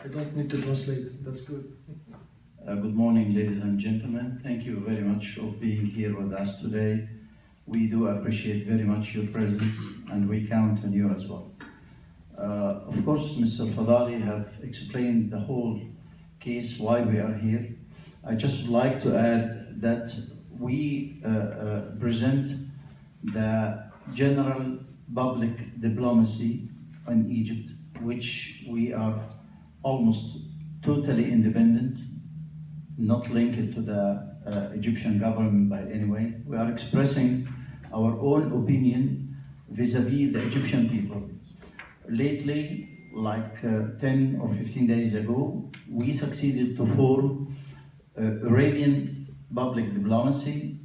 I don't need to translate, that's good. Good morning, ladies and gentlemen. Thank you very much for being here with us today. We do appreciate very much your presence, and we count on you as well. Of course, Mr. Fadali have explained the whole case, why we are here. I just would like to add that we present the general public diplomacy in Egypt, which we are almost totally independent, not linked to the Egyptian government by any way. We are expressing our own opinion vis-a-vis the Egyptian people. Lately, like 10 or 15 days ago, we succeeded to form Arabian public diplomacy.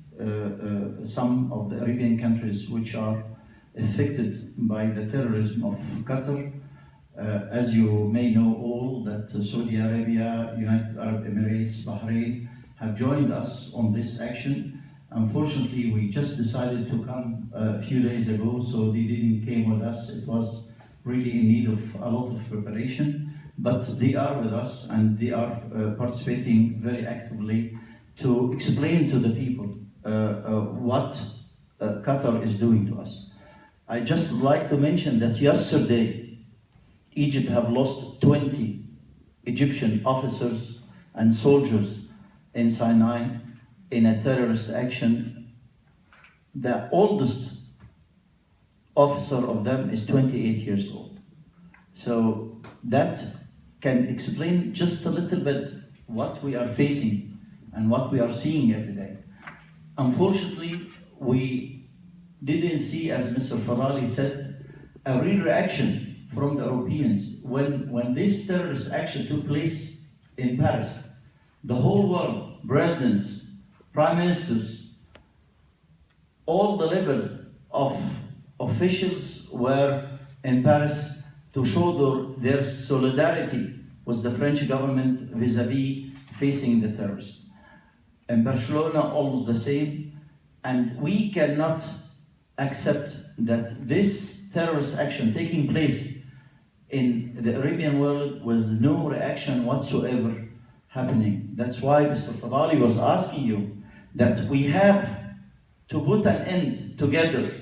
Some of the Arabian countries which are affected by the terrorism of Qatar. As you may know all, that Saudi Arabia, United Arab Emirates, Bahrain have joined us on this action. Unfortunately, we just decided to come a few days ago, so they didn't came with us. It was really in need of a lot of preparation, but they are with us and they are participating very actively to explain to the people what Qatar is doing to us. I just would like to mention that yesterday, Egypt have lost 20 Egyptian officers and soldiers in Sinai in a terrorist action. The oldest officer of them is 28 years old. So that can explain just a little bit what we are facing and what we are seeing every day. Unfortunately, we didn't see, as Mr. Fadali said, a real reaction from the Europeans. When this terrorist action took place in Paris, the whole world, presidents, prime ministers, all the level of officials were in Paris to show their solidarity with the French government vis-a-vis facing the terrorists. In Barcelona, almost the same, and we cannot accept that this terrorist action taking place in the Arabian world with no reaction whatsoever happening. That's why Mr. Fadali was asking you that we have to put an end together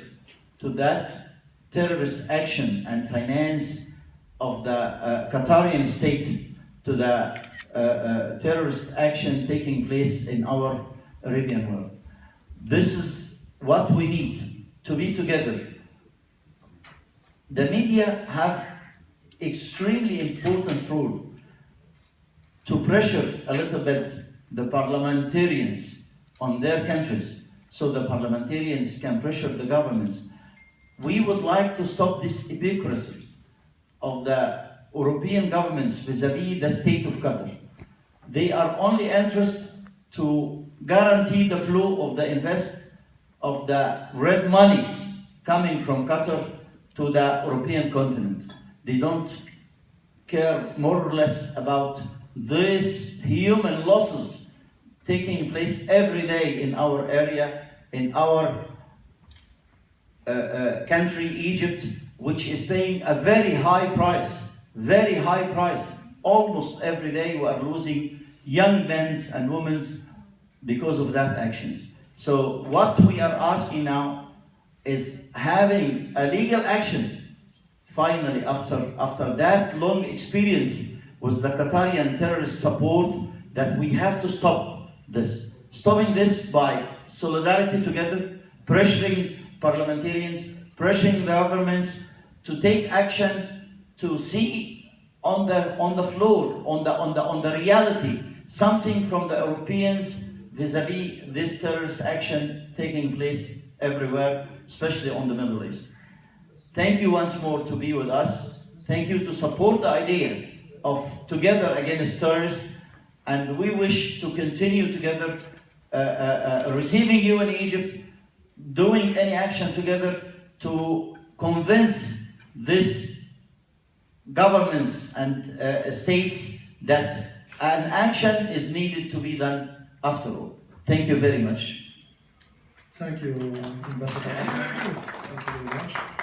to that terrorist action and finance of the Qatarian state to the terrorist action taking place in our Arabian world. This is what we need, to be together. The media have extremely important role to pressure a little bit the parliamentarians on their countries so the parliamentarians can pressure the governments. We would like to stop this hypocrisy of the European governments vis-a-vis the state of Qatar. They are only interested to guarantee the flow of the red money coming from Qatar to the European continent. They don't care more or less about these human losses taking place every day in our area, in our country, Egypt, which is paying a very high price. Almost every day we are losing young men and women because of that actions. So what we are asking now is having a legal action. Finally, after that long experience with the Qatarian terrorist support, that we have to stop this. Stopping this by solidarity together, pressuring parliamentarians, pressuring the governments to take action, to see on the floor, on the reality, something from the Europeans vis-a-vis this terrorist action taking place everywhere, especially on the Middle East. Thank you once more to be with us. Thank you to support the idea of together against terrorists, and we wish to continue together receiving you in Egypt, doing any action together to convince these governments and states that an action is needed to be done after all. Thank you very much. Thank you, Ambassador Ahmed. Thank you very much.